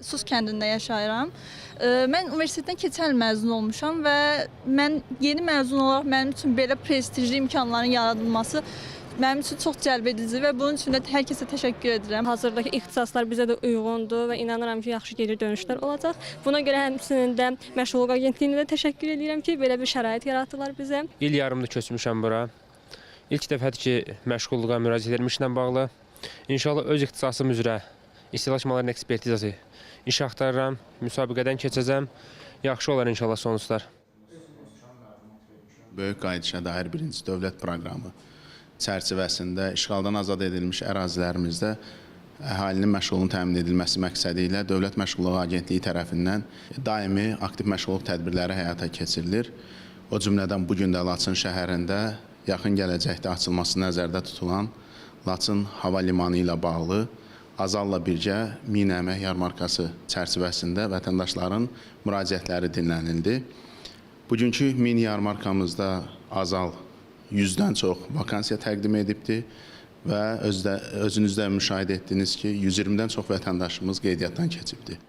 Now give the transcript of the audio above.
Sus kəndində yaşayıram. Mən universitetdən keçən il məzun olmuşam və mən yeni məzun olaraq mənim üçün belə prestijli imkanların yaradılması mənim üçün çox cəlbedici və bunun üçün də hər kəsə təşəkkür edirəm. Hazırdakı ixtisaslar bizə də uyğundur və inanıram ki, yaxşı geri dönüşlər olacaq. Buna görə həmçinin də Məşğulluq Agentliyinə də təşəkkür edirəm ki, belə bir şərait yaratdılar bizə. İl yarımdır köçmüşəm bura. İlk dəfədir ki, məşğulluğa müraciət etmişlə bağlı. İnşallah öz ixtisasım üzrə istehlakçıların ekspertizası iş axtarıram, müsabiqədən keçəcəm. Yaxşı olar inşallah sonuçlar. Böyük qayıdışa dair birinci dövlət proqramı çərçivəsində işğaldan azad edilmiş ərazilərimizdə əhalinin məşğulluğunun təmin edilməsi məqsədi ilə Dövlət Məşğulluq Agentliyi tərəfindən daimi aktiv məşğulluq tədbirləri həyata keçirilir. O cümlədən bugün də Laçın şəhərində yaxın gələcəkdə açılması nəzərdə tutulan Laçın hava limanı ilə bağlı Azal'la birgə min əmək yarmarkası çərçivəsində vətəndaşların müraciətləri dinlənildi. Bugünkü min yarmarkamızda Azal 100-dən çox vakansiya təqdim edibdir və özünüzdə müşahidə etdiniz ki, 120-dən çox vətəndaşımız qeydiyyatdan keçibdir.